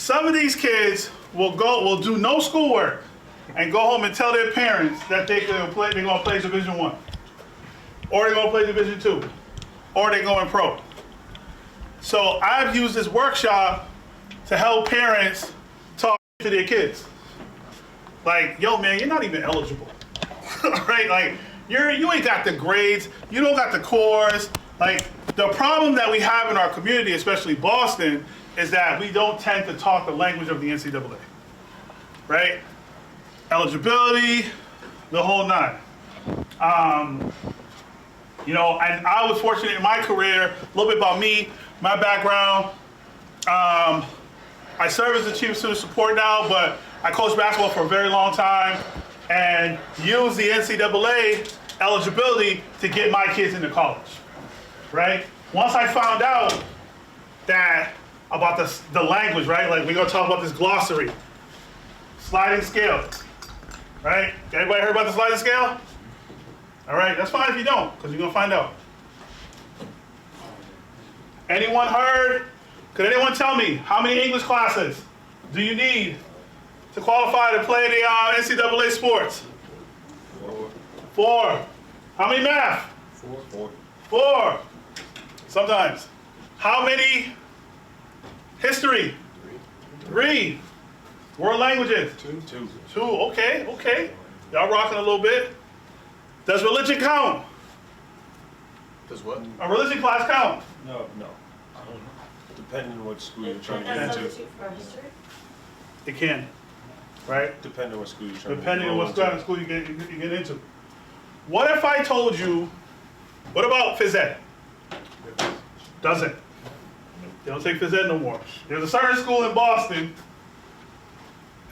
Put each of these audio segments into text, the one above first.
Some of these kids will do no schoolwork and go home and tell their parents that they're gonna play Division I, or they're gonna play Division II, or they're going pro. So I've used this workshop to help parents talk to their kids. Like, yo man, you're not even eligible, right? Like, you ain't got the grades, you don't got the cores. Like, the problem that we have in our community, especially Boston, is that we don't tend to talk the language of the NCAA, right? Eligibility, the whole nine. You know, and I was fortunate in my career, a little bit about me, my background. I serve as the chief of student support now, but I coached basketball for a very long time and used the NCAA eligibility to get my kids into college, right? Once I found out that about the language, right? Like, we're gonna talk about this glossary, sliding scale, right? Everybody heard about the sliding scale? All right, that's fine if you don't, because you're gonna find out. Anyone heard? Could anyone tell me how many English classes do you need to qualify to play the NCAA sports? 4. How many math? 4. Sometimes. How many history? 3. World languages? 2. Okay. Y'all rocking a little bit. Does religion count? Does what? A religion class count? No. Depending on what school you're trying to get That's into. substitute for history? It can, right? Depending on what school you're trying Depending to on what kind of school you get into. What if I told you, what about phys ed? Doesn't. They don't take phys ed no more. There's a certain school in Boston,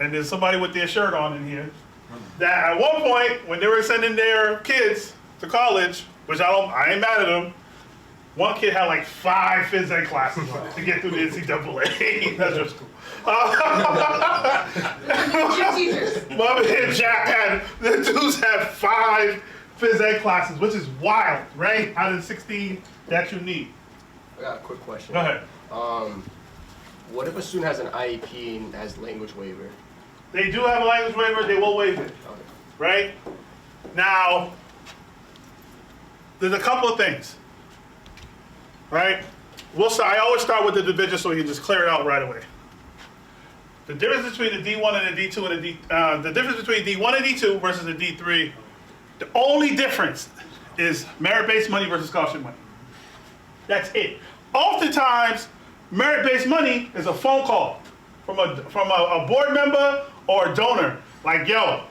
and there's somebody with their shirt on in here, that at one point, when they were sending their kids to college, which I ain't mad at them, one kid had like 5 phys ed classes on it to get through the NCAA. That's your school. Your teachers. Mom and Jack the dudes had 5 phys ed classes, which is wild, right? Out of the 16 that you need. I got a quick question. Go ahead. What if a student has an IEP and has language waiver? They do have a language waiver, they will waive it, Okay. right? Now, there's a couple of things, right? I always start with the division so we can just clear it out right away. The difference between the D1 and the D2 and the difference between D1 and D2 versus the D3, the only difference is merit-based money versus scholarship money. That's it. Oftentimes, merit-based money is a phone call from a board member or a donor. Like, yo,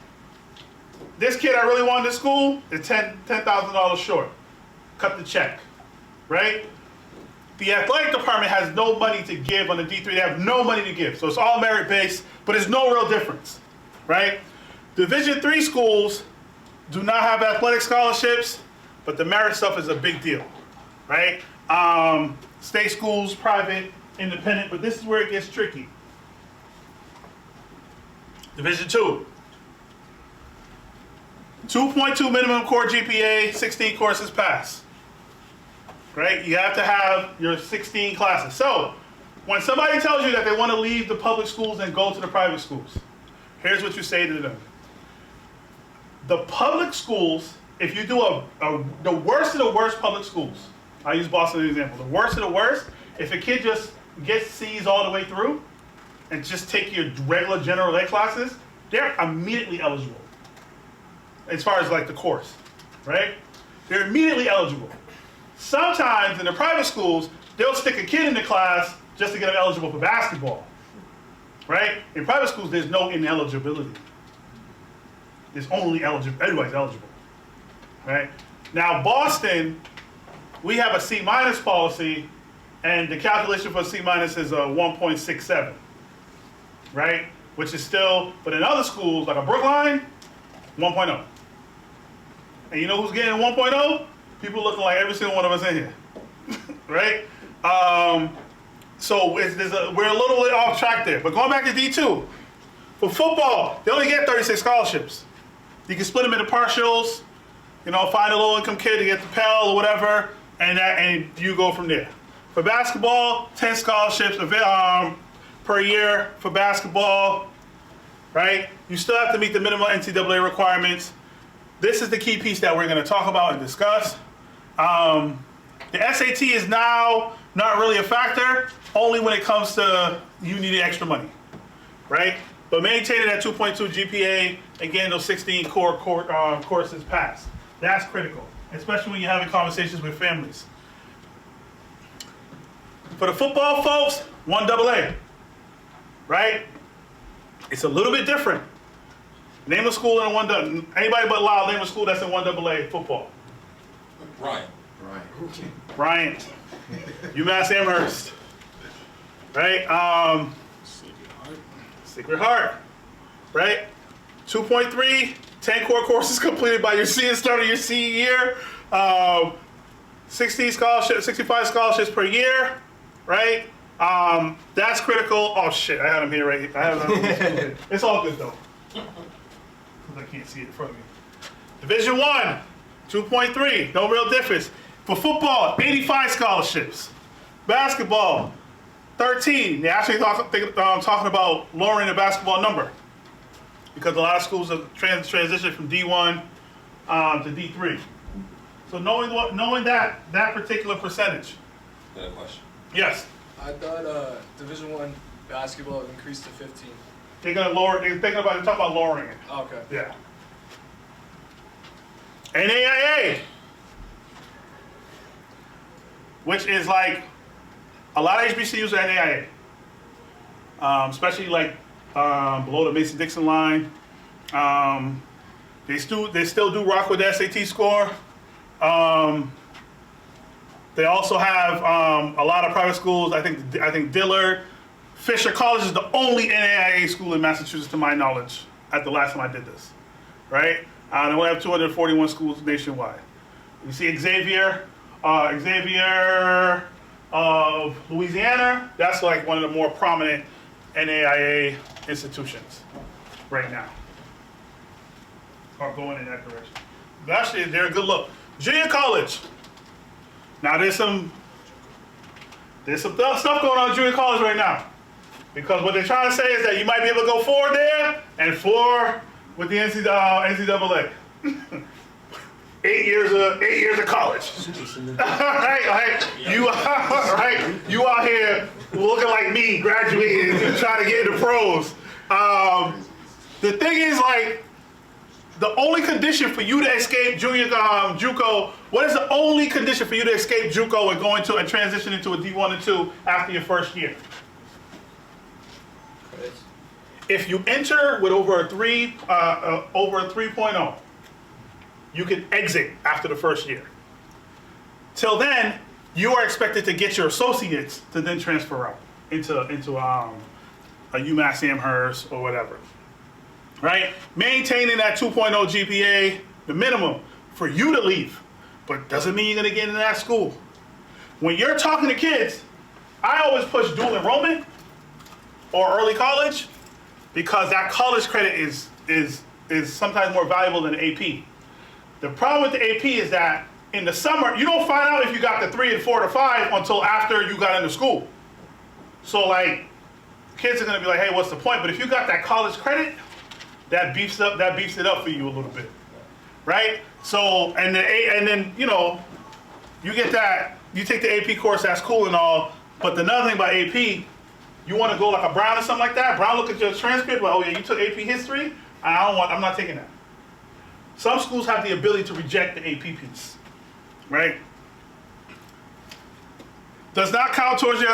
this kid I really wanted to school is $10,000 short. Cut the check, right? The athletic department has no money to give on the D3. They have no money to give. So it's all merit-based, but there's no real difference, right? Division III schools do not have athletic scholarships, but the merit stuff is a big deal, right? State schools, private, independent, but this is where it gets tricky. Division II. 2.2 minimum core GPA, 16 courses pass. Right? You have to have your 16 classes. So, when somebody tells you that they want to leave the public schools and go to the private schools, here's what you say to them. The public schools, if you do the worst of the worst public schools, I use Boston as an example, the worst of the worst, if a kid just gets C's all the way through and just take your regular general ed classes, they're immediately eligible. As far as like the course, right? They're immediately eligible. Sometimes in the private schools, they'll stick a kid in the class just to get them eligible for basketball, right? In private schools, there's no ineligibility. There's only eligible, everybody's eligible, right? Now Boston, we have a C- policy, and the calculation for C- is a 1.67, right? Which is still, but in other schools, like a Brookline, 1.0. And you know who's getting 1.0? People looking like every single one of us in here, right? So we're a little bit off track there. But going back to D2, for football, they only get 36 scholarships. You can split them into partials, find a low-income kid to get the Pell or whatever, and you go from there. For basketball, 10 scholarships, per year for basketball, right? You still have to meet the minimum NCAA requirements. This is the key piece that we're going to talk about and discuss. The SAT is now not really a factor, only when it comes to you needing extra money, right? But maintaining that 2.2 GPA, again, those 16 core courses passed. That's critical, especially when you're having conversations with families. For the football folks, 1AA, right? It's a little bit different. Name a school in 1AA. Anybody but Lyle, name a school that's in 1AA football. Bryant. UMass-Amherst. Right? Sacred Heart. Right? 2.3, 10 core courses completed by your start of your senior year. 60 scholarships, 65 scholarships per year. Right? That's critical. Oh shit, I had them here right here. I have them here. It's all good though. I can't see it in front of me. Division 1, 2.3, no real difference. For football, 85 scholarships. Basketball, 13. They're actually talking about lowering the basketball number because a lot of schools have transitioned from D1 to D3. So knowing that particular percentage. I have a question. Yes. I thought Division I basketball increased to 15. They're talking about lowering it. Oh, okay. Yeah. NAIA, which is like a lot of HBCUs are NAIA, especially like below the Mason-Dixon line. They still do rock with the SAT score. They also have a lot of private schools. I think Dillard, Fisher College is the only NAIA school in Massachusetts, to my knowledge, at the last time I did this, right? And we have 241 schools nationwide. You see Xavier of Louisiana. That's like one of the more prominent NAIA institutions right now. Are going in that direction. But actually, they're a good look. Junior college. Now there's some stuff going on in junior college right now. Because what they're trying to say is that you might be able to go 4 there and 4 with the NCAA. 8 years of college. right? You out here looking like me, graduating and trying to get into pros. The thing is, like, the only condition for you to escape junior JUCO, what is the only condition for you to escape JUCO and go into and transition into a D1 and 2 after your first year? If you enter with over a 3.0, you can exit after the first year. Till then, you are expected to get your associates to then transfer out into a UMass-Amherst or whatever. Right? Maintaining that 2.0 GPA, the minimum for you to leave, but doesn't mean you're gonna get into that school. When you're talking to kids, I always push dual enrollment or early college because that college credit is sometimes more valuable than AP. The problem with the AP is that in the summer, you don't find out if you got the 3 and 4 to 5 until after you got into school. So like, kids are gonna be like, hey, what's the point? But if you got that college credit, that beefs it up for you a little bit, right? So, and then you know, you get that, you take the AP course, that's cool and all, but another thing about AP, you want to go like a Brown or something like that, Brown look at your transcript, like, oh yeah, you took AP history, I'm not taking that. Some schools have the ability to reject the AP piece, right? Does not count towards your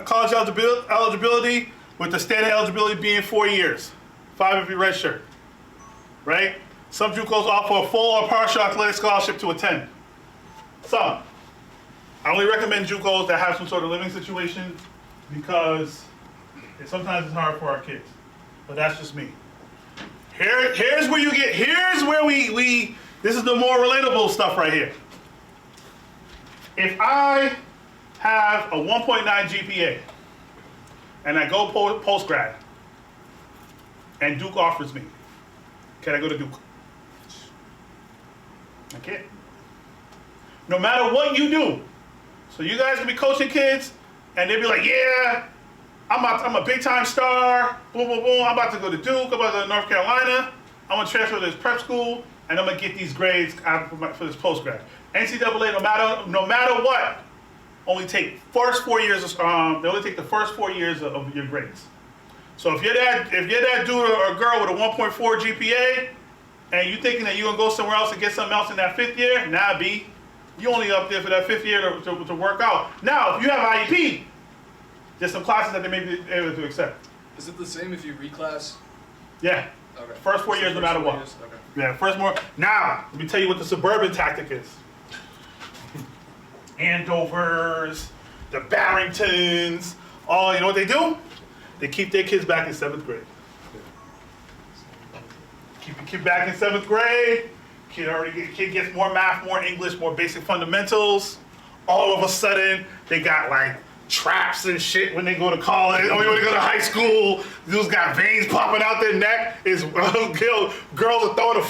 college eligibility, with the standard eligibility being 4 years, 5 if you redshirt, right? Some JUCOs offer a full or partial athletic scholarship to attend. Some. I only recommend JUCOs that have some sort of living situation because sometimes it's hard for our kids, but that's just me. Here's where this is the more relatable stuff right here. If I have a 1.9 GPA and I go post-grad and Duke offers me, can I go to Duke? I can't. No matter what you do. So you guys can be coaching kids and they'll be like, yeah, I'm a big time star, boom, boom, boom. I'm about to go to Duke, I'm about to go to North Carolina. I'm gonna transfer to this prep school, and I'm gonna get these grades for this post-grad. NCAA, no matter what, only take first 4 years. They only take the first 4 years of your grades. So if you're that dude or girl with a 1.4 GPA, and you thinking that you're gonna go somewhere else and get something else in that 5th year, nah, B, you only up there for that 5th year to work out. Now, if you have IEP, there's some classes that they may be able to accept. Is it the same if you reclass? Yeah. Okay. First 4 years, no matter what. Okay. Yeah, first more. Now, let me tell you what the suburban tactic is. Andovers, the Barringtons, all, you know what they do? They keep their kids back in 7th grade. Keep your kid back in 7th grade. Kid gets more math, more English, more basic fundamentals. All of a sudden, they got like traps and shit when they go to college. Or when they go to high school, dudes got veins popping out their neck. Girls are throwing a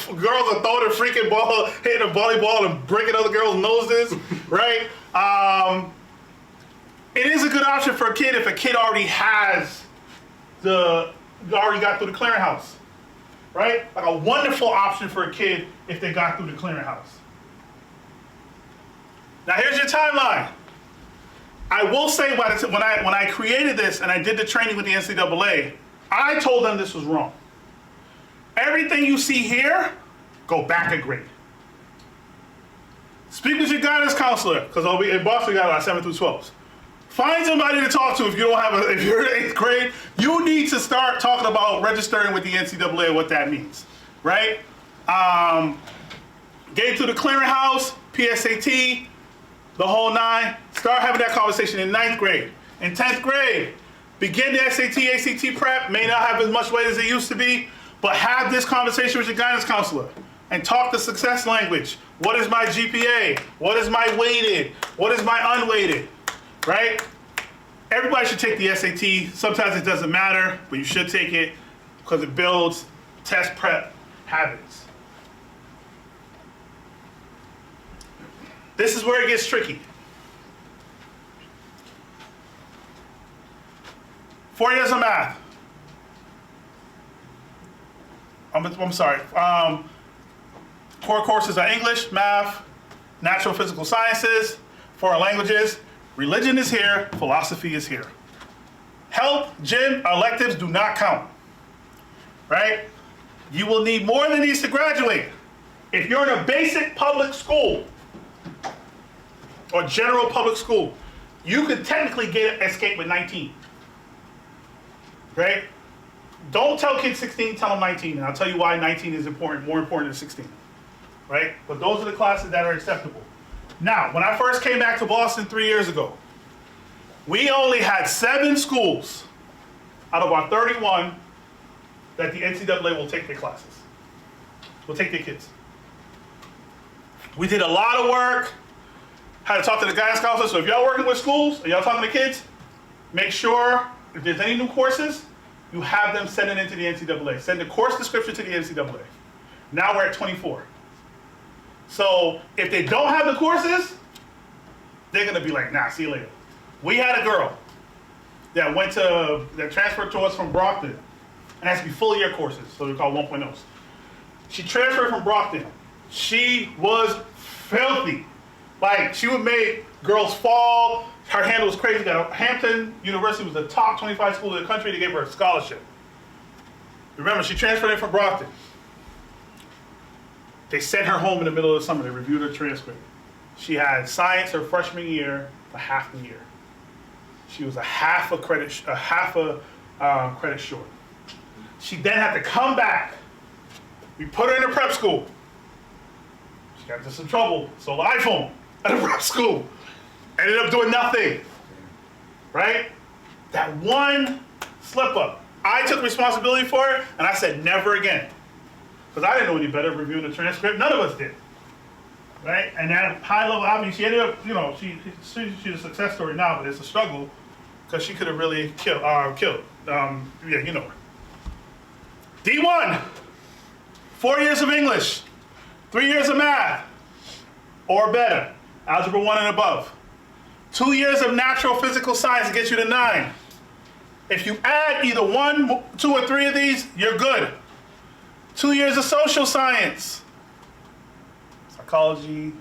freaking ball, hitting a volleyball and breaking other girls' noses, right? It is a good option for a kid if a kid already already got through the clearinghouse, right? Like a wonderful option for a kid if they got through the clearinghouse. Now here's your timeline. I will say when I created this and I did the training with the NCAA, I told them this was wrong. Everything you see here, go back a grade. Speak with your guidance counselor, because in Boston we got our 7th through 12s. Find somebody to talk to if you're in 8th grade. You need to start talking about registering with the NCAA and what that means, right? Get into the clearinghouse, PSAT, the whole 9. Start having that conversation in 9th grade. In 10th grade, begin the SAT, ACT prep. May not have as much weight as it used to be, but have this conversation with your guidance counselor and talk the success language. What is my GPA? What is my weighted? What is my unweighted? Right? Everybody should take the SAT. Sometimes it doesn't matter, but you should take it because it builds test prep habits. This is where it gets tricky. 4 years of math. I'm sorry. Core courses are English, math, natural physical sciences, foreign languages. Religion is here, philosophy is here. Health, gym, electives do not count, right? You will need more than these to graduate. If you're in a basic public school or general public school, you could technically get escape with 19, right? Don't tell kids 16, tell them 19, and I'll tell you why 19 is important, more important than 16, right? But those are the classes that are acceptable. Now, when I first came back to Boston 3 years ago, we only had 7 schools out of our 31 that the NCAA will take their classes, will take their kids. We did a lot of work, had to talk to the guidance counselor. So if y'all working with schools, and y'all talking to kids, make sure if there's any new courses, you have them send it into the NCAA. Send the course description to the NCAA. Now we're at 24. So if they don't have the courses, they're gonna be like, nah, see you later. We had a girl that transferred to us from Brockton, and that's to be full year courses, so they're called 1.0s. She transferred from Brockton. She was filthy. Like, she would make girls fall. Her handle was crazy. Hampton University was the top 25 school in the country. They gave her a scholarship. Remember, she transferred in from Brockton. They sent her home in the middle of the summer. They reviewed her transcript. She had science her freshman year for half the year. She was a half a credit short. She then had to come back. We put her in a prep school. She got into some trouble. Sold an iPhone at a prep school. Ended up doing nothing. Right? That one slip up. I took responsibility for it, and I said never again. Because I didn't know any better reviewing the transcript. None of us did. Right? And that high level, I mean, she ended up, she's a success story now, but it's a struggle because she could have really killed. Yeah, you know her. D1, 4 years of English, 3 years of math, or better, algebra 1 and above. 2 years of natural physical science gets you to 9. If you add either 1, 2, or 3 of these, you're good. 2 years of social science, psychology,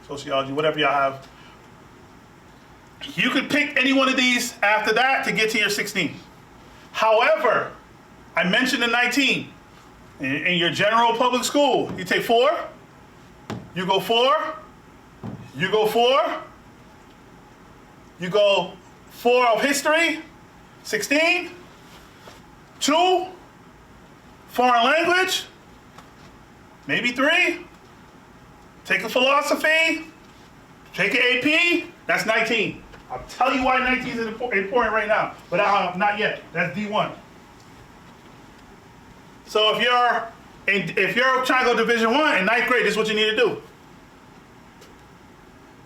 sociology, whatever y'all have. You could pick any one of these after that to get to your 16. However, I mentioned in 19, in your general public school, you take 4, you go 4, you go 4, you go 4 of history, 16, 2, foreign language, maybe 3, take a philosophy, take an AP, that's 19. I'll tell you why 19 is important right now, but not yet. That's D1. So if you're trying to go Division I in 9th grade, this is what you need to do.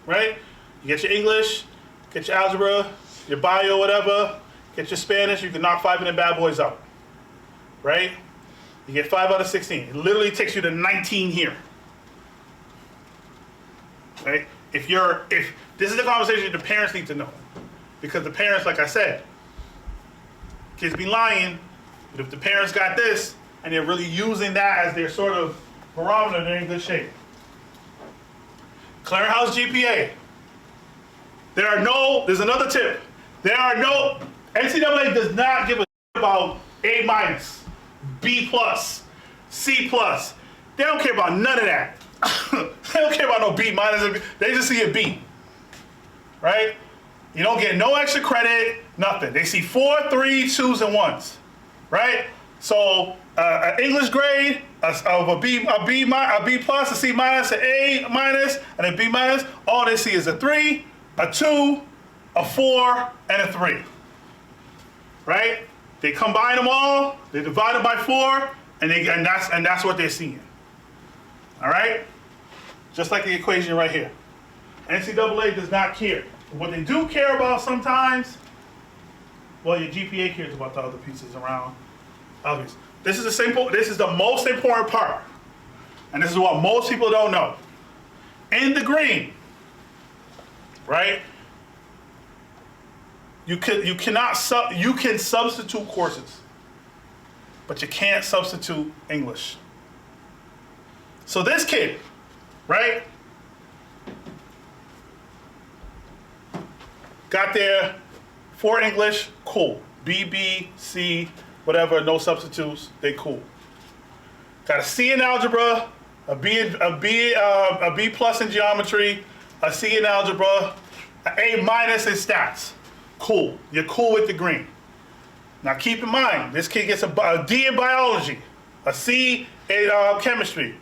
Right? You get your English, get your algebra, your bio, whatever, get your Spanish, you can knock 5 of them bad boys out. Right? You get 5 out of 16. It literally takes you to 19 here. Right? If this is the conversation the parents need to know. Because the parents, like I said, kids be lying, but if the parents got this, and they're really using that as their sort of barometer, they're in good shape. Clearinghouse GPA. There's another tip. NCAA does not give a about A-, B+, C+. They don't care about none of that. They don't care about no B-. They just see a B. Right? You don't get no extra credit, nothing. They see 4, 3, 2s, and 1s. Right? So an English grade of a B+, a C-, an A-, and a B-, all they see is a 3, a 2, a 4, and a 3. Right? They combine them all, they divide it by 4, and that's what they're seeing. All right? Just like the equation right here. NCAA does not care. What they do care about sometimes, well, your GPA cares about the other pieces around. Obvious. This is the most important part. And this is what most people don't know. In the green, right? You can substitute courses, but you can't substitute English. So this kid, right, got there, 4 English, cool. B, C, whatever, no substitutes, they cool. Got a C in algebra, a B plus in geometry, a C in algebra, an A- in stats. Cool, you're cool with the green. Now keep in mind, this kid gets a D in biology, a C in chemistry.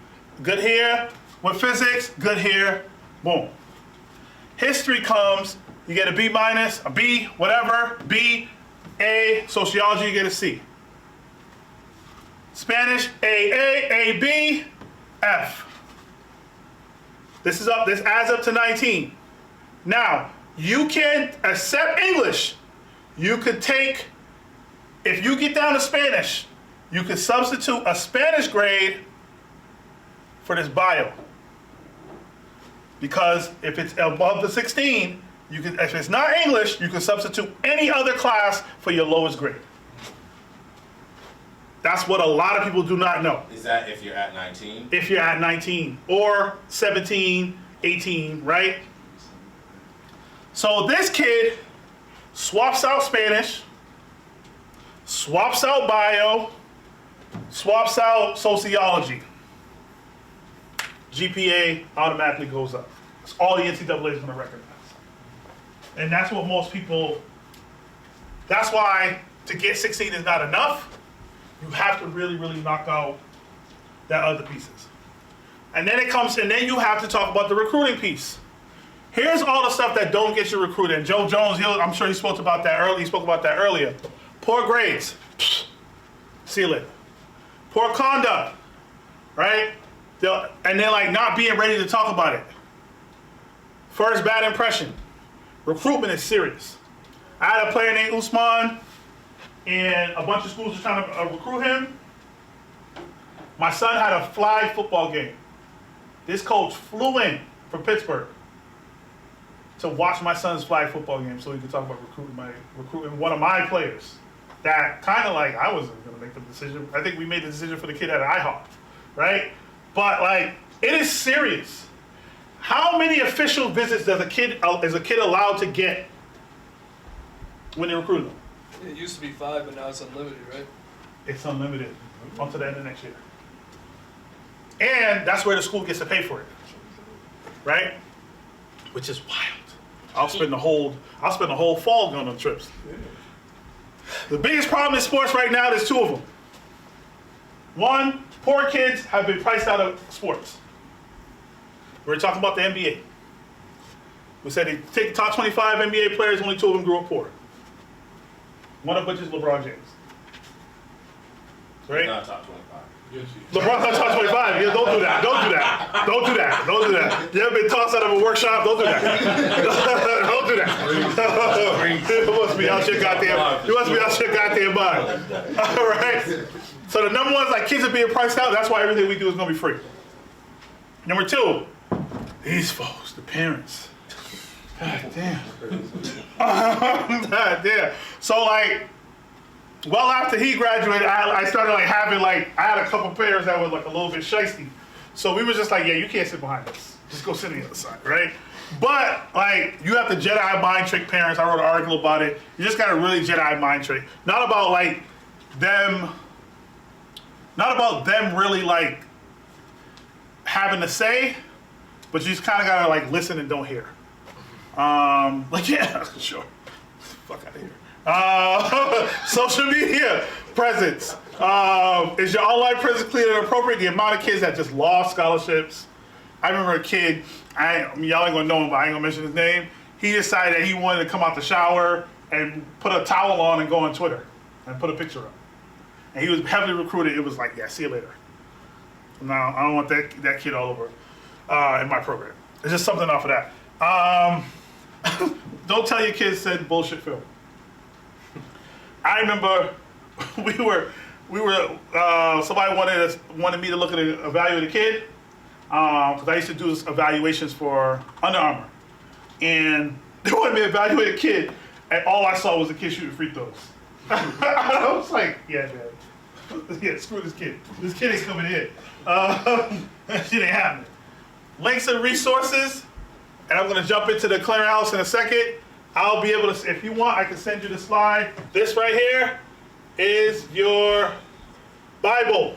Good here with physics, good here, boom. History comes, you get a B-, a B, whatever, B, A, sociology, you get a C. Spanish, A, B, F. This adds up to 19. Now, you can accept English. You could take, if you get down to Spanish, you could substitute a Spanish grade for this bio. Because if it's above the 16, if it's not English, you can substitute any other class for your lowest grade. That's what a lot of people do not know. Is that if you're at 19? If you're at 19 or 17, 18, right? So this kid swaps out Spanish, swaps out bio, swaps out sociology. GPA automatically goes up. That's all the NCAA is going to recognize. And that's what most people, that's why to get 16 is not enough. You have to really, really knock out that other pieces. And then then you have to talk about the recruiting piece. Here's all the stuff that don't get you recruited. And Joe Jones, I'm sure he spoke about that earlier. Poor grades. See you later. Poor conduct, right? And then like not being ready to talk about it. First bad impression. Recruitment is serious. I had a player named Usman, and a bunch of schools were trying to recruit him. My son had a flag football game. This coach flew in from Pittsburgh to watch my son's flag football game so he could talk about recruiting one of my players. that kind of like, I wasn't gonna make the decision. I think we made the decision for the kid at IHOP, right? But like, it is serious. How many official visits is a kid allowed to get when they recruit them? It used to be 5, but now it's unlimited, right? It's unlimited until the end of next year. And that's where the school gets to pay for it, right? Which is wild. I'll spend the whole fall going on trips. The biggest problem in sports right now, there's 2 of them. One, poor kids have been priced out of sports. We're talking about the NBA. We said they take the top 25 NBA players, only 2 of them grew up poor. One of which is LeBron James. Right? Not top 25. LeBron's not top 25. Yeah, don't do that. Don't do that. Don't do that. Don't do that. You ever been tossed out of a workshop? Don't do that. Don't do that. You must be out your goddamn. You must be out your goddamn mind. All right. So the number one is like kids are being priced out. That's why everything we do is gonna be free. Number 2, these folks, the parents. God damn. God damn. So like, well after he graduated, I started like having like, I had a couple players that were like a little bit shiesty. So we were just like, yeah, you can't sit behind us. Just go sit on the other side, right? But like, you have to Jedi mind trick parents. I wrote an article about it. You just gotta really Jedi mind trick. Not about like them really like having to say, but you just kind of gotta like listen and don't hear. Like, yeah, sure. Fuck out of here. Social media presence. Is your online presence clear and appropriate? The amount of kids that just lost scholarships. I remember a kid, y'all ain't gonna know him, but I ain't gonna mention his name. He decided that he wanted to come out the shower and put a towel on and go on Twitter and put a picture up. And he was heavily recruited. It was like, yeah, see you later. No, I don't want that kid all over in my program. It's just something off of that. Don't tell your kids send bullshit film. I remember somebody wanted me to look at evaluate a kid because I used to do evaluations for Under Armour, and they wanted me to evaluate a kid, and all I saw was a kid shooting free throws. I was like, yeah, man, yeah, screw this kid. This kid ain't coming in. That shit ain't happening. Links and resources, and I'm gonna jump into the clearinghouse in a second. I'll be able to, if you want, I can send you the slide. This right here is your Bible.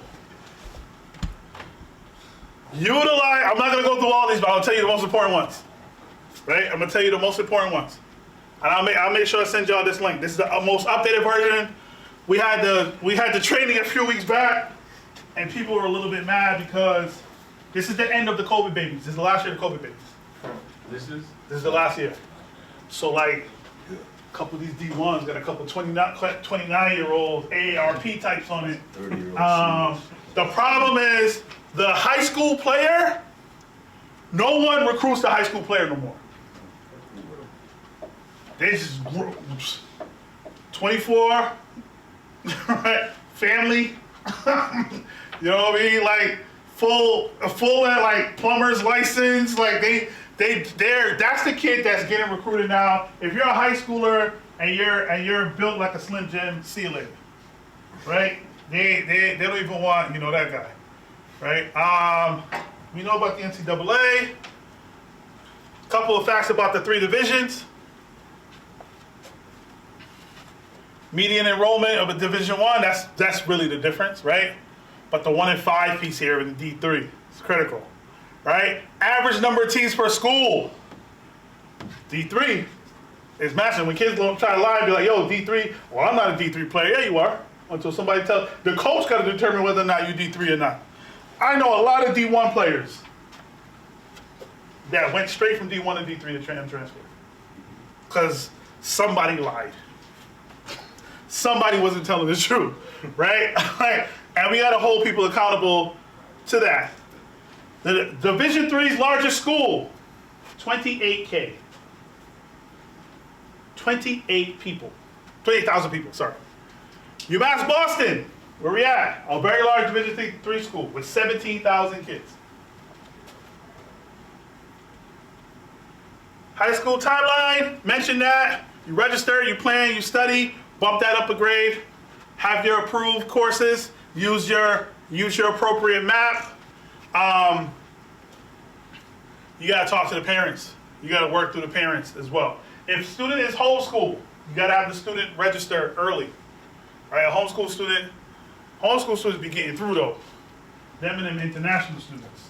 Utilize, I'm not gonna go through all these, but I'll tell you the most important ones. Right? I'm gonna tell you the most important ones. And I'll make sure I send y'all this link. This is the most updated version. We had the training a few weeks back, and people were a little bit mad because this is the end of the COVID babies. This is the last year of the COVID babies. This is the last year. So like, a couple of these D1s got a couple 29-year-old AARP types on it. 30-year-old the problem is the high school player, no one recruits the high school player no more. They just 24, right? Family, you know what I mean? Like full like plumber's license, like that's the kid that's getting recruited now. If you're a high schooler and you're built like a Slim Jim, see you later, right? They don't even want that guy, right? We know about the NCAA. Couple of facts about the 3 divisions. Median enrollment of a Division I, that's really the difference, right? But the 1 in 5 piece here in the D3 is critical. Right? Average number of teams per school. D3 is massive. When kids try to lie and be like, yo, D3, well, I'm not a D3 player. Yeah, you are. Until somebody tells, the coach got to determine whether or not you D3 or not. I know a lot of D1 players that went straight from D1 to D3 to transfer. Because somebody lied. Somebody wasn't telling the truth, right? And we got to hold people accountable to that. The Division III's largest school, 28K. 28 people. 28,000 people, sorry. UMass-Boston, where we at? A very large Division III school with 17,000 kids. High school timeline, mentioned that. You register, you plan, you study, bump that up a grade. have your approved courses, use your appropriate map. You gotta talk to the parents. You gotta work through the parents as well. If student is homeschool, you gotta have the student register early. Right, a homeschool students be getting through though. Them and them international students.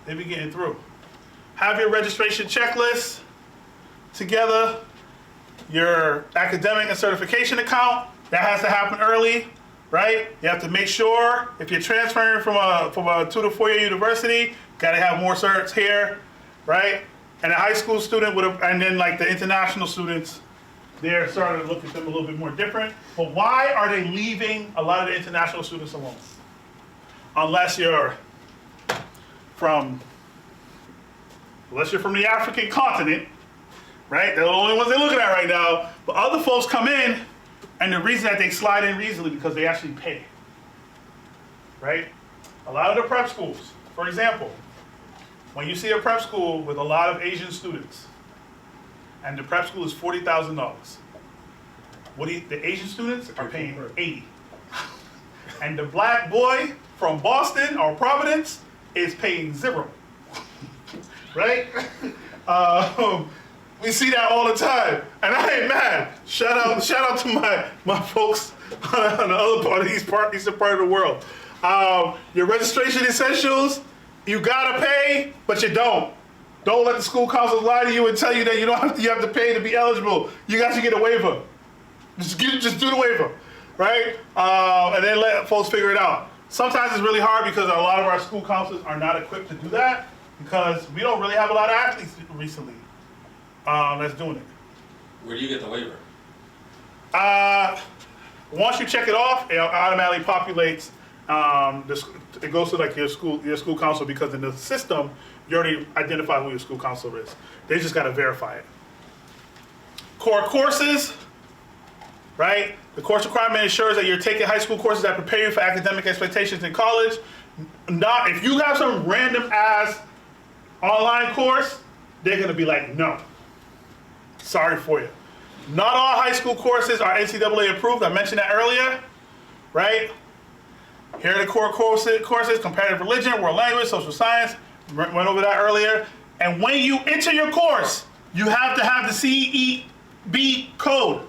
They be getting through. Have your registration checklist together. Your academic and certification account, that has to happen early, right? You have to make sure if you're transferring from a 2 to 4 year university, gotta have more certs here, right? And a high school student and then like the international students, they're starting to look at them a little bit more different. But why are they leaving a lot of the international students alone? Unless you're from the African continent, right? They're the only ones they're looking at right now. But other folks come in, and the reason that they slide in easily because they actually pay, right? A lot of the prep schools, for example, when you see a prep school with a lot of Asian students, and the prep school is $40,000, the Asian students are paying $80,000, and the black boy from Boston or Providence is paying $0, right? We see that all the time, and I ain't mad. Shout out to my folks on the other part of eastern part of the world. Your registration essentials, you gotta pay, but you don't. Don't let the school council lie to you and tell you that you have to pay to be eligible. You got to get a waiver. Just do the waiver, right? And then let folks figure it out. Sometimes it's really hard because a lot of our school councils are not equipped to do that because we don't really have a lot of athletes recently that's doing it. Where do you get the waiver? Once you check it off, it automatically populates. It goes to like your school council because in the system you already identify who your school counselor is. They just got to verify it. Core courses, right? The course requirement ensures that you're taking high school courses that prepare you for academic expectations in college. Not if you have some random ass online course, they're gonna be like, no. Sorry for you. Not all high school courses are NCAA approved. I mentioned that earlier, right? Here are the core courses: comparative religion, world language, social science. Went over that earlier. And when you enter your course, you have to have the CEB code.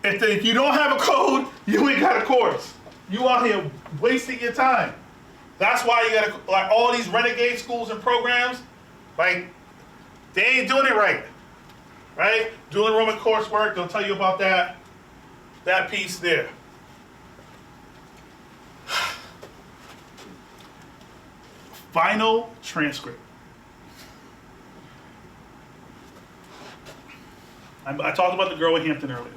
If you don't have a code, you ain't got a course. You out here wasting your time. That's why you gotta, like all these renegade schools and programs, like they ain't doing it right. Right? Dual enrollment coursework, they'll tell you about that piece there. Final transcript. I talked about the girl in Hampton earlier.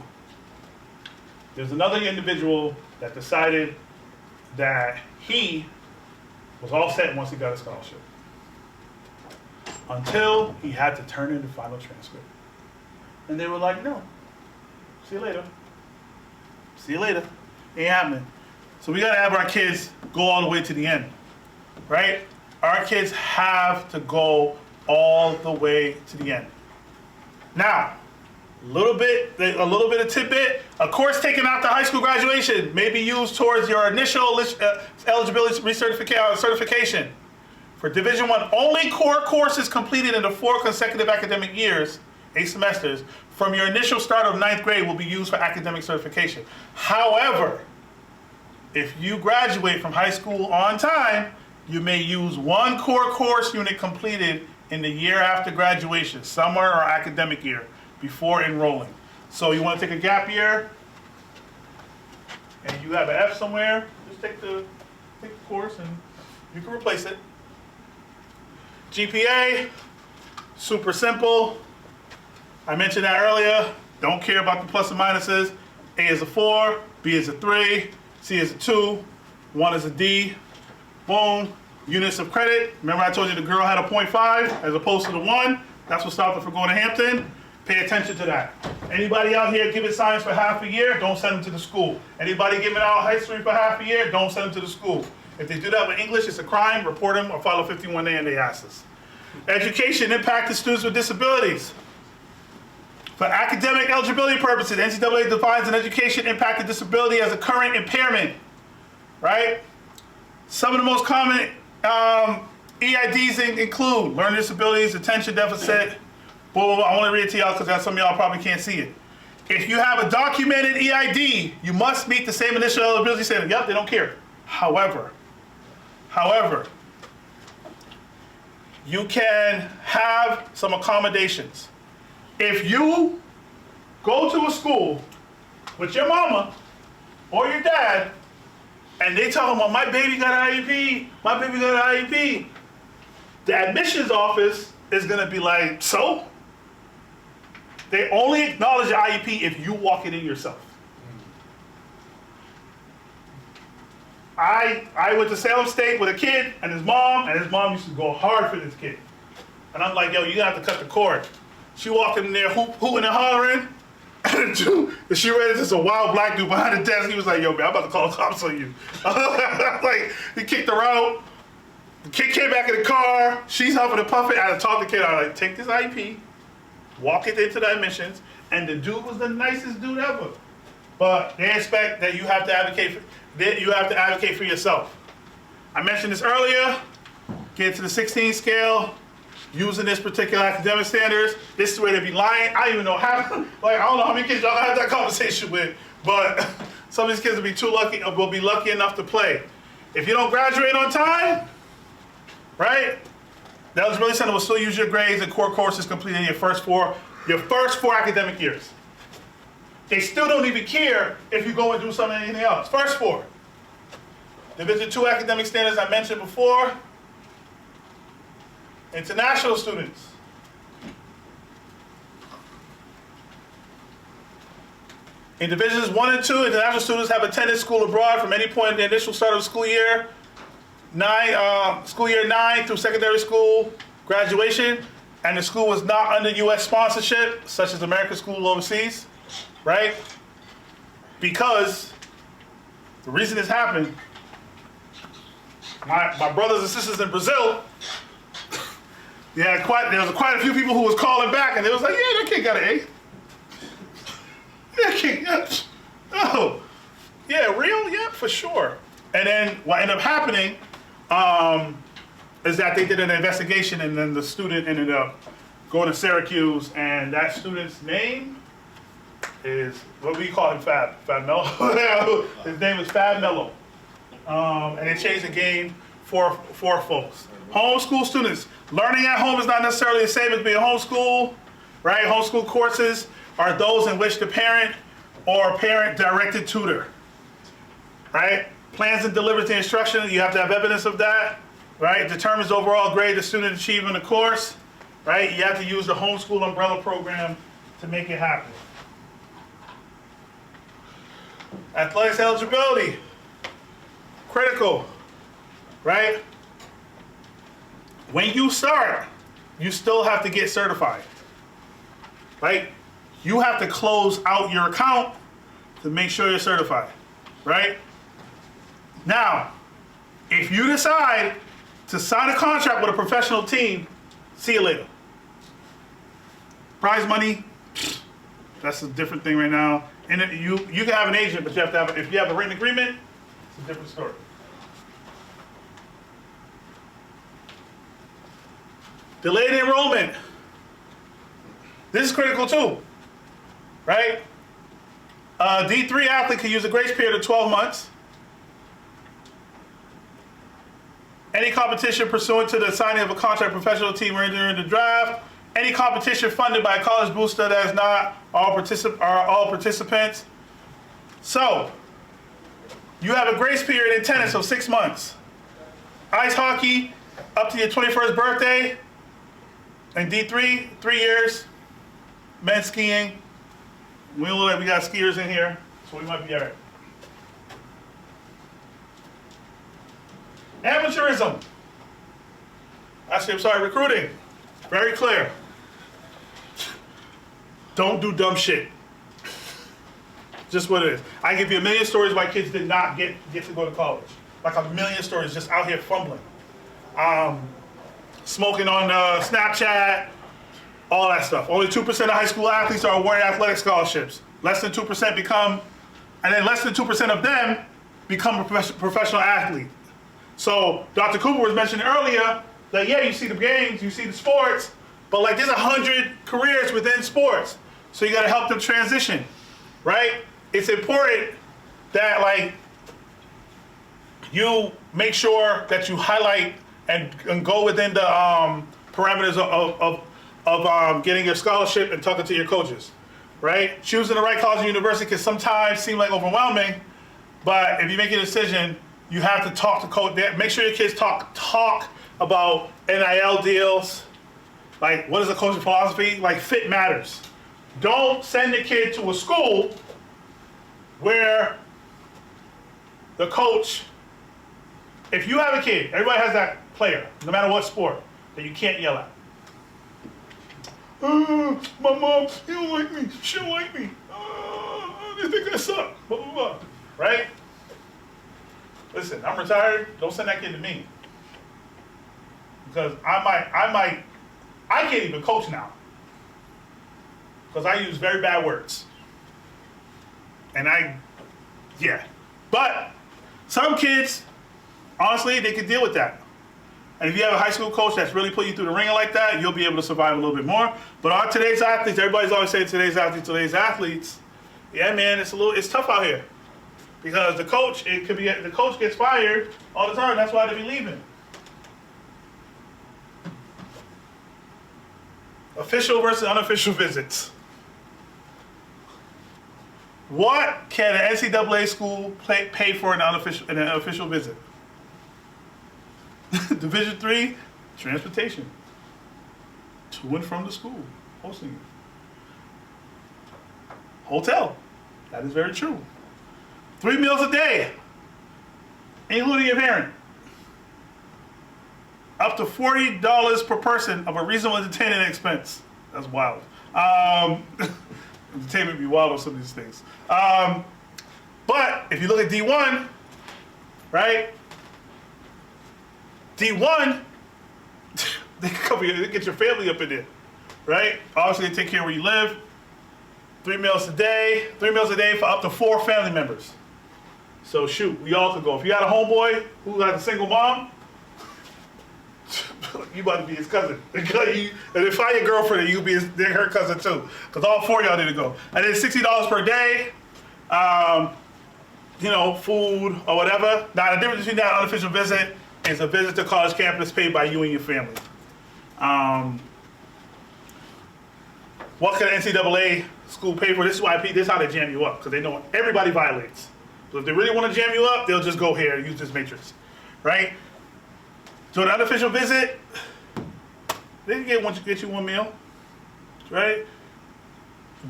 There's another individual that decided that he was all set once he got a scholarship. Until he had to turn in the final transcript. And they were like, no. See you later. See you later. Ain't happening. So we gotta have our kids go all the way to the end. Right? Our kids have to go all the way to the end. Now, a little bit of tidbit. A course taken after high school graduation may be used towards your initial eligibility certification. For Division I, only core courses completed in the 4 consecutive academic years, 8 semesters, from your initial start of 9th grade will be used for academic certification. However, if you graduate from high school on time, you may use 1 core course unit completed in the year after graduation, summer or academic year, before enrolling. So you want to take a gap year, and you have an F somewhere, just take the course and you can replace it. GPA, super simple. I mentioned that earlier. Don't care about the plus and minuses. A is a 4, B is a 3, C is a 2, 1 is a D. Boom. Units of credit. Remember I told you the girl had a 0.5 as opposed to the 1. That's what stopped her from going to Hampton. Pay attention to that. Anybody out here giving science for half a year, don't send them to the school. Anybody giving out history for half a year, don't send them to the school. If they do that with English, it's a crime. Report them or file a 51A and they ask us. Education impacted students with disabilities. For academic eligibility purposes, NCAA defines an education-impacted disability as a current impairment, right? Some of the most common EIDs include learning disabilities, attention deficit. Well, I want to read it to y'all because some of y'all probably can't see it. If you have a documented EID, you must meet the same initial eligibility standard. Yep, they don't care. However, you can have some accommodations. If you go to a school with your mama or your dad and they tell them, well, my baby got an IEP, my baby got an IEP, the admissions office is gonna be like, so? They only acknowledge the IEP if you walk it in yourself. I went to Salem State with a kid and his mom used to go hard for this kid. And I'm like, yo, you gotta have to cut the cord. She walked in there hooting and hollering, and she ran into some wild black dude behind the desk. He was like, yo, man, I'm about to call the cops on you. Like, he kicked her out. The kid came back in the car. She's huffing and puffing. I had to talk to the kid. I was like, take this IEP, walk it into the admissions, and the dude was the nicest dude ever. But they expect that you have to advocate for yourself. I mentioned this earlier. Get to the 16 scale, using this particular academic standards. This is where they be lying. I don't even know how. Like, I don't know how many kids y'all have that conversation with, but some of these kids will be lucky enough to play. If you don't graduate on time, right? The eligibility center will still use your grades and core courses completed in your first four academic years. They still don't even care if you go and do something anything else. First four. Division II academic standards I mentioned before. International students. In divisions 1 and 2, international students have attended school abroad from any point in the initial start of the school year 9 through secondary school graduation, and the school was not under U.S. sponsorship, such as American School Overseas, right? Because the reason this happened, my brothers and sisters in Brazil, there was quite a few people who was calling back, and they was like, yeah, that kid got an A. Yeah, kid, yeah. Oh, yeah, real? Yeah, for sure. And then what ended up happening is that they did an investigation, and then the student ended up going to Syracuse, and that student's name is, what we call him, Fab Mello. His name is Fab Mello. And they changed the game for folks. Homeschool students. Learning at home is not necessarily the same as being homeschooled, right? Homeschool courses are those in which the parent or parent-directed tutor, right? Plans and delivers the instruction. You have to have evidence of that, right? Determines the overall grade the student achieved in the course, right? You have to use the homeschool umbrella program to make it happen. Athletics eligibility. Critical, right? When you start, you still have to get certified, right? You have to close out your account to make sure you're certified, right? Now, if you decide to sign a contract with a professional team, see you later. Prize money, that's a different thing right now. And you can have an agent, but you have to have, if you have a written agreement, it's a different story. Delayed enrollment. This is critical too, right? A D3 athlete can use a grace period of 12 months. Any competition pursuant to the signing of a contract professional team or entering the draft. Any competition funded by a college booster that is not all participants. So, you have a grace period in tennis of 6 months. Ice hockey, up to your 21st birthday. And D3, 3 years. Men's skiing. We look like we got skiers in here, so we might be all right. Amateurism. Actually, I'm sorry, recruiting. Very clear. Don't do dumb shit. Just what it is. I give you a million stories why kids did not get to go to college. Like a million stories just out here fumbling. Smoking on Snapchat, all that stuff. Only 2% of high school athletes are awarded athletic scholarships. Less than 2% become, and then less than 2% of them become a professional athlete. So Dr. Cooper was mentioning earlier that, yeah, you see the games, you see the sports, but like there's 100 careers within sports. So you gotta help them transition, right? It's important that like you make sure that you highlight and go within the parameters of getting your scholarship and talking to your coaches, right? Choosing the right college and university can sometimes seem like overwhelming, but if you make a decision, you have to talk to coach. Make sure your kids talk about NIL deals. Like, what is the coaching philosophy? Like, fit matters. Don't send your kid to a school where the coach, if you have a kid, everybody has that player, no matter what sport, that you can't yell at. My mom, you don't like me, she don't like me. They think I suck, blah, blah, blah, right? Listen, I'm retired, don't send that kid to me. Because I can't even coach now. Because I use very bad words. And but some kids, honestly, they can deal with that. And if you have a high school coach that's really put you through the ringer like that, you'll be able to survive a little bit more. But on today's athletes, everybody's always saying today's athletes. Yeah, man, it's tough out here. Because the coach gets fired all the time. That's why they be leaving. Official versus unofficial visits. What can an NCAA school pay for an official visit? Division III, transportation. To and from the school, hosting you. Hotel, that is very true. 3 meals a day, including your parent. Up to $40 per person of a reasonable entertainment expense. That's wild. Entertainment be wild on some of these things. But if you look at D1, right? D1, they can cover you, they get your family up in there, right? Obviously, they take care of where you live. 3 meals a day for up to 4 family members. So shoot, we all could go. If you got a homeboy who has a single mom, you about to be his cousin. And if I your girlfriend, you be her cousin too. Because all 4 of y'all need to go. And then $60 per day, food or whatever. Now the difference between that and unofficial visit is a visit to college campus paid by you and your family. What can an NCAA school pay for? This is how they jam you up, because they know everybody violates. So if they really want to jam you up, they'll just go here and use this matrix, right? So an unofficial visit, they can get you 1 meal, right?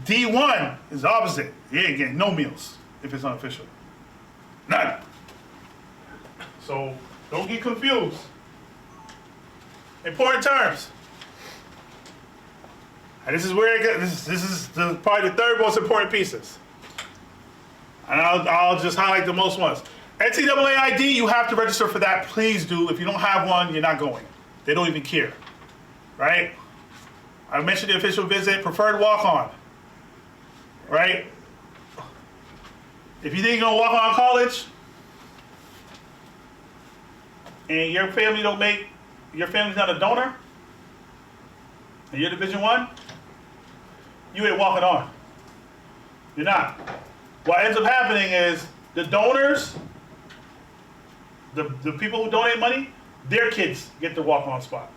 D1 is the opposite. You ain't getting no meals if it's unofficial. None. So don't get confused. Important terms. And this is where it gets, this is probably the 3rd most important pieces. And I'll just highlight the most ones. NCAA ID, you have to register for that. Please do. If you don't have one, you're not going. They don't even care, right? I mentioned the official visit, preferred walk-on, right? If you think you're gonna walk on college, and your family's not a donor, and you're Division I, you ain't walking on. You're not. What ends up happening is the donors, the people who donate money, their kids get the walk-on spot.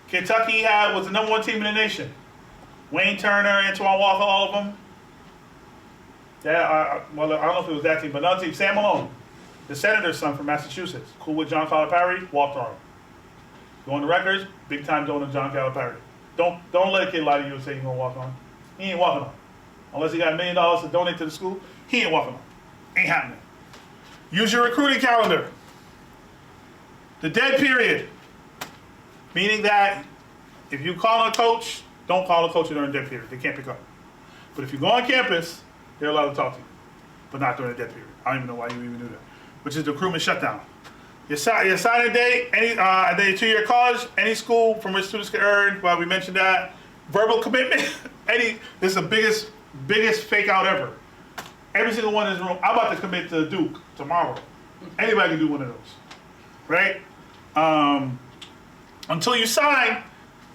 Kentucky was the #1 team in the nation. Wayne Turner, Antoine Walker, all of them. I don't know if it was that team, but another team, Sam Malone, the senator's son from Massachusetts, cool with John Calipari, walked on him. Go on the records, big time donor John Calipari. Don't let a kid lie to you and say you're gonna walk on. He ain't walking on. Unless he got $1 million to donate to the school, he ain't walking on. Ain't happening. Use your recruiting calendar. The dead period, meaning that if you call a coach, don't call a coach during the dead period. They can't pick up. But if you go on campus, they're allowed to talk to you, but not during the dead period. I don't even know why you even do that. Which is the recruitment shutdown. Your signing date, any 2-year college, any school from which students can earn, well, we mentioned that. verbal commitment, this is the biggest fake out ever. Every single one in this room, I'm about to commit to Duke tomorrow. Anybody can do one of those, right? Until you sign,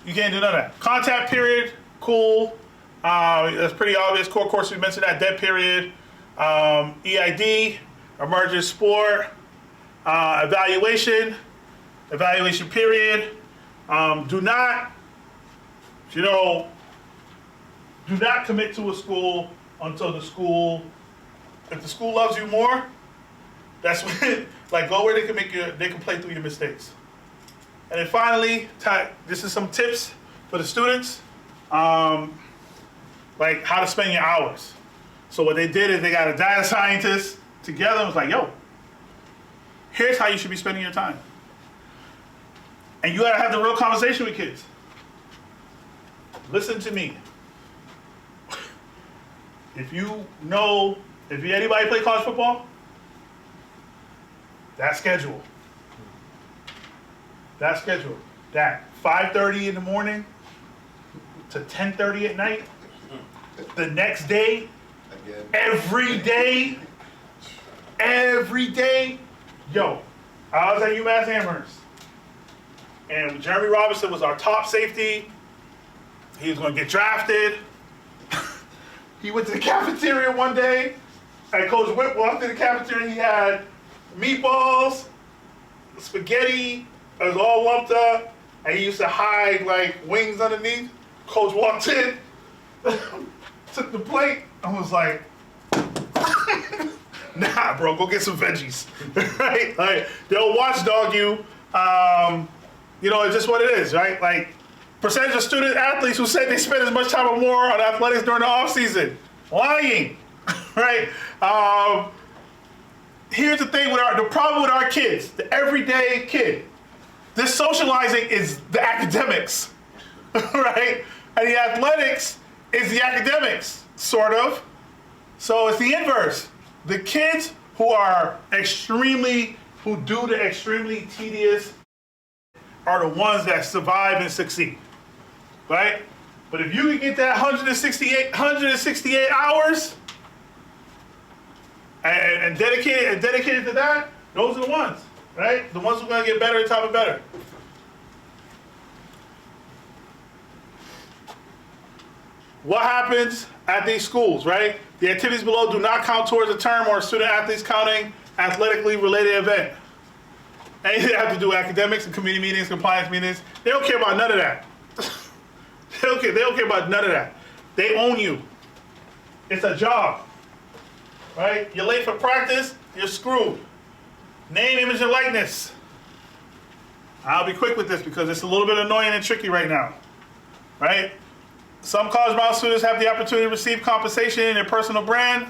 you can't do none of that. Contact period, cool. That's pretty obvious. Core course, we mentioned that. Dead period. EID, emergent sport, evaluation period. Do not commit to a school until if the school loves you more, that's when, like, go where they can play through your mistakes. And then finally, this is some tips for the students, like how to spend your hours. So what they did is they got a data scientist together and was like, yo, here's how you should be spending your time. And you gotta have the real conversation with kids. Listen to me. If anybody play college football, that schedule. That 5:30 in the morning to 10:30 at night, the next day, every day, yo, I was at UMass-Amherst, and Jeremy Robinson was our top safety. He was gonna get drafted. He went to the cafeteria one day, and Coach Whip walked in the cafeteria, he had meatballs, spaghetti, it was all lumped up, and he used to hide like wings underneath. Coach walked in, took the plate, and was like, nah, bro, go get some veggies. Right? Like, they'll watchdog you. It's just what it is, right? Like, percentage of student athletes who said they spend as much time or more on athletics during the off season. Lying, right? Here's the thing the problem with our kids, the everyday kid. This socializing is the academics, right? And the athletics is the academics, sort of. So it's the inverse. The kids who do the extremely tedious are the ones that survive and succeed, right? But if you can get that 168 hours and dedicated to that, those are the ones, right? The ones who are gonna get better and time and better. What happens at these schools, right? The activities below do not count towards a term or student athletes counting athletically related event. Anything that have to do with academics and community meetings, compliance meetings, they don't care about none of that. They don't care about none of that. They own you. It's a job, right? You're late for practice, you're screwed. Name, image, and likeness. I'll be quick with this because it's a little bit annoying and tricky right now, right? Some college-bound students have the opportunity to receive compensation in their personal brand,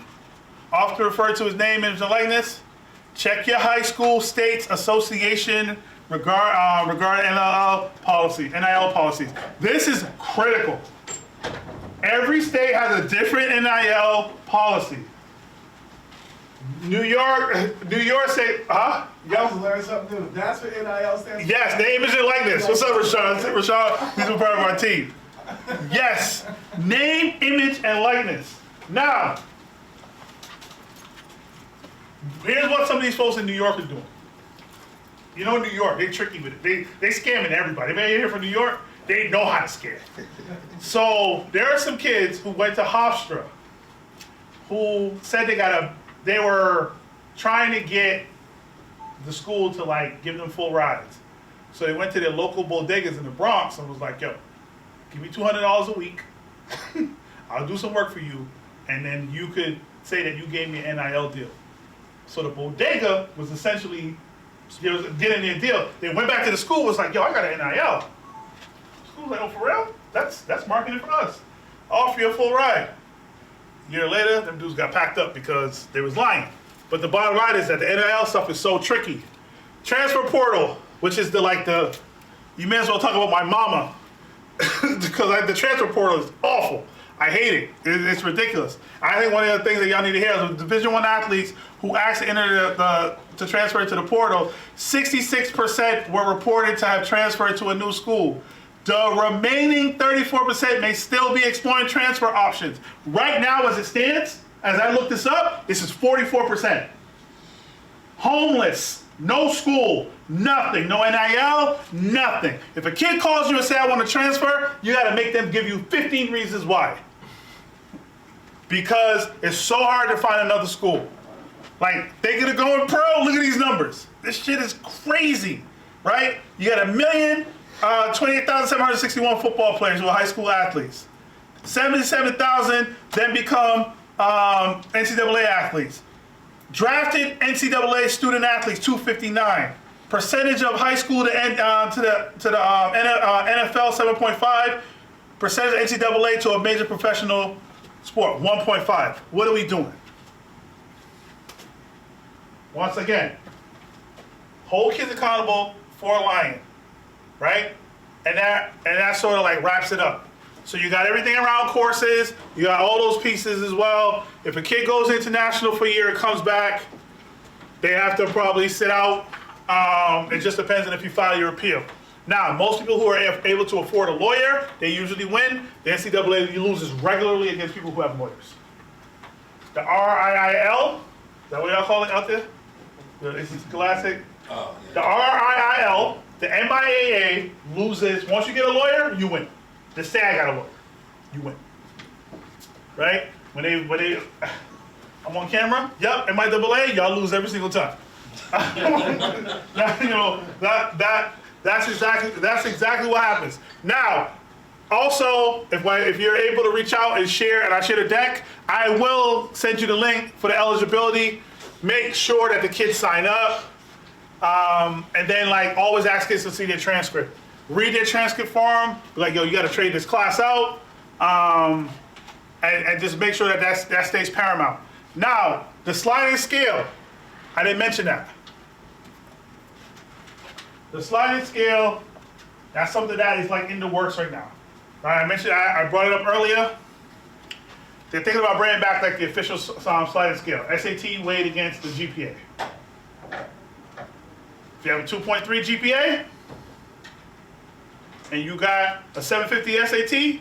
often referred to as name, image, and likeness. Check your high school state's association regarding NIL policies. This is critical. Every state has a different NIL policy. New York State, huh? Y'all just learned something new. That's what NIL stands for? Yes, name, image, and likeness. What's up, Rashawn? Rashawn, he's a part of our team. Yes, name, image, and likeness. Now, here's what some of these folks in New York are doing. You know, New York, they tricky with it. They scamming everybody. If you're here from New York, they know how to scam. So there are some kids who went to Hofstra who said they were trying to get the school to like give them full rides. So they went to their local bodegas in the Bronx and was like, yo, give me $200 a week. I'll do some work for you. And then you could say that you gave me an NIL deal. So the bodega was essentially getting their deal. They went back to the school, was like, yo, I got an NIL. The school was like, oh, for real? That's marketing for us. I'll offer you a full ride. A year later, them dudes got packed up because they was lying. But the bottom line is that the NIL stuff is so tricky. Transfer portal, which is you may as well talk about my mama. Because the transfer portal is awful. I hate it. It's ridiculous. I think one of the things that y'all need to hear is Division I athletes who asked to enter to transfer to the portal, 66% were reported to have transferred to a new school. The remaining 34% may still be exploring transfer options. Right now, as it stands, as I look this up, this is 44%. Homeless, no school, nothing, no NIL, nothing. If a kid calls you and say, I want to transfer, you got to make them give you 15 reasons why. Because it's so hard to find another school. Like, they gonna go in pro, look at these numbers. This shit is crazy, right? You got 1,028,761 football players who are high school athletes. 77,000 then become NCAA athletes. Drafted NCAA student athletes, 259. Percentage of high school to the NFL, 7.5. Percentage of NCAA to a major professional sport, 1.5. What are we doing? Once again, hold kids accountable for lying, right? And that sort of like wraps it up. So you got everything around courses, you got all those pieces as well. If a kid goes international for a year and comes back, they have to probably sit out. It just depends on if you file your appeal. Now, most people who are able to afford a lawyer, they usually win. The NCAA loses regularly against people who have lawyers. The RIIL, is that what y'all call it out there? The Scholastic. Oh, The yeah. RIIL, the MIAA loses. Once you get a lawyer, you win. Just say I got a lawyer, you win. Right? When they, I'm on camera. Yep, MIAA, y'all lose every single time. That's exactly what happens. Now, also, if you're able to reach out and share, and I share the deck, I will send you the link for the eligibility. Make sure that the kids sign up, and then like always ask kids to see their transcript. Read their transcript for them. Like, yo, you got to trade this class out, and just make sure that stays paramount. Now, the sliding scale, I didn't mention that. The sliding scale, that's something that is like in the works right now. I mentioned, I brought it up earlier. They're thinking about bringing back like the official sliding scale. SAT weighed against the GPA. If you have a 2.3 GPA, and you got a 750 SAT,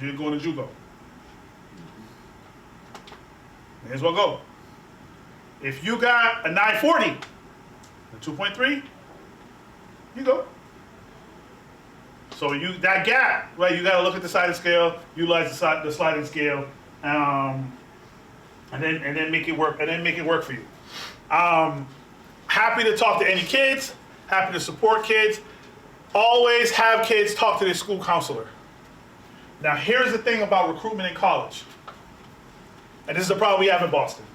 you're going to JUCO. May as well go. If you got a 940, a 2.3, you go. So that gap, right? You got to look at the sliding scale, utilize the sliding scale, and then make it work. And then make it work for you. Happy to talk to any kids. Happy to support kids. Always have kids talk to their school counselor. Now, here's the thing about recruitment in college, and this is the problem we have in Boston.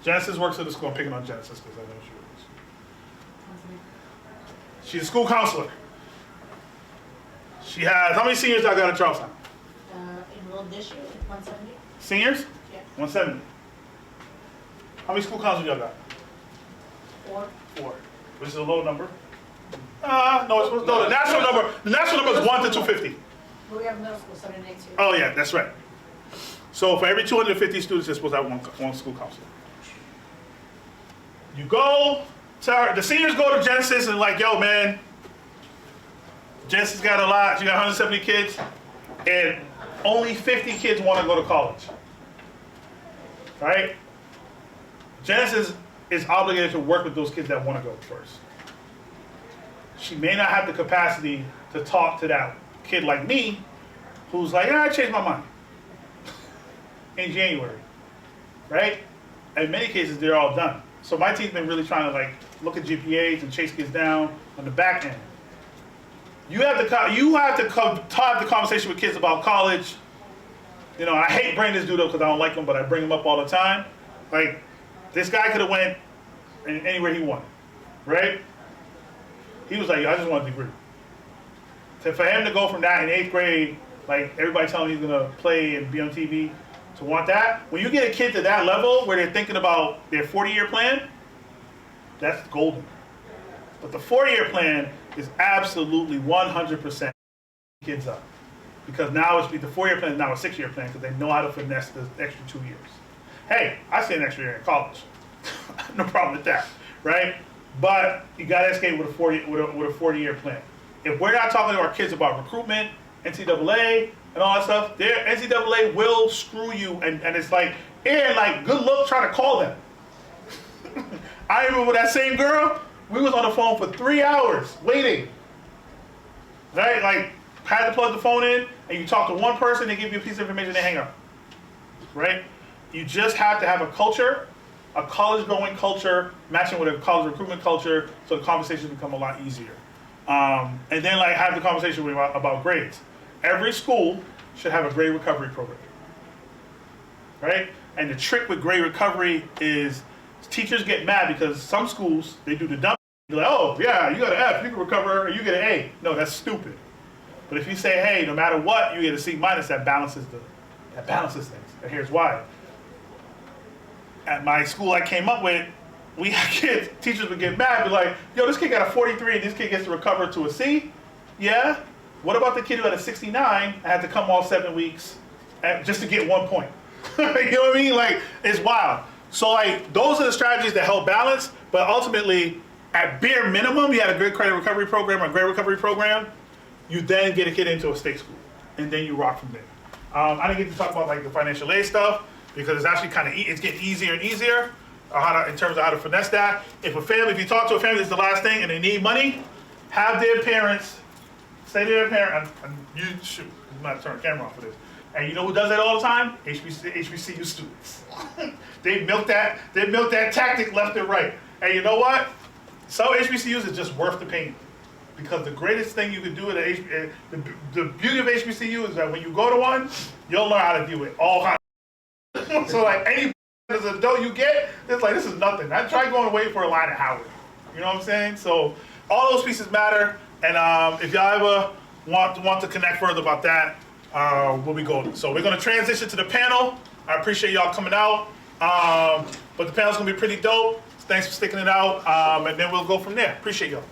Genesis works at the school. I'm picking on Genesis because I know she works. She's a school counselor. She has, how many seniors I got in Charlestown? Enrolled this year, 170. Seniors? Yeah. 170. How many school counselors y'all got? 4. Which is a low number. No, the national number. The national number is 1 to 250. But we have middle school, so the next year. Oh yeah, that's right. So for every 250 students, you're supposed to have one school counselor. You go to her, the seniors go to Genesis and like, yo man, Genesis got a lot, she got 170 kids, and only 50 kids want to go to college. Right? Genesis is obligated to work with those kids that want to go first. She may not have the capacity to talk to that kid like me, who's like, I changed my mind in January, right? In many cases, they're all done. So my team's been really trying to like look at GPAs and chase kids down on the back end. You have to have the conversation with kids about college. You know, I hate bringing this dude up because I don't like him, but I bring him up all the time. Like, this guy could have went anywhere he wanted, right? He was like, I just want a degree. So for him to go from that in 8th grade, like everybody telling him he's gonna play and be on TV, to want that, when you get a kid to that level where they're thinking about their 40-year plan, that's golden. But the 4-year plan is absolutely 100% kids up. Because now the 4-year plan is now a 6-year plan because they know how to finesse the extra 2 years. Hey, I stay an extra year in college. No problem with that, right? but you gotta escape with a 40-year plan. If we're not talking to our kids about recruitment, NCAA, and all that stuff, their NCAA will screw you, and it's like, good luck trying to call them. I remember with that same girl, we was on the phone for 3 hours waiting. Right? Like, had to plug the phone in, and you talk to one person, they give you a piece of information, they hang up. Right? You just have to have a culture, a college-going culture, matching with a college recruitment culture, so the conversations become a lot easier. And then have the conversation about grades. Every school should have a grade recovery program. Right? And the trick with grade recovery is teachers get mad because some schools, they do the dumb. They're like, oh, yeah, you got an F, you can recover, or you get an A. No, that's stupid. But if you say, hey, no matter what, you get a C minus, that balances things. And here's why. At my school I came up with, we had kids, teachers would get mad, be like, yo, this kid got a 43 and this kid gets to recover to a C? Yeah. What about the kid who had a 69 and had to come all 7 weeks just to get 1 point? You know what I mean? It's wild. So those are the strategies that help balance, but ultimately, at bare minimum, you had a good credit recovery program or a grade recovery program, you then get a kid into a state school, and then you rock from there. I didn't get to talk about the financial aid stuff, because it's actually it's getting easier and easier in terms of how to finesse that. If you talk to a family, this is the last thing, and they need money, have their parents, say to their parent, I'm not turning the camera off for this. And you know who does that all the time? HBCU students. They milk that tactic left and right. And you know what? Some HBCUs is just worth the pain. Because the greatest thing you can do the beauty of HBCU is that when you go to one, you'll learn how to deal with all kinds of so any as an adult you get, it's this is nothing. I tried going away for a line at Howard. You know what I'm saying? So all those pieces matter. And if y'all ever want to connect further about that, we'll be golden. So we're going to transition to the panel. I appreciate y'all coming out. But the panel's going to be pretty dope. Thanks for sticking it out. And then we'll go from there. Appreciate y'all.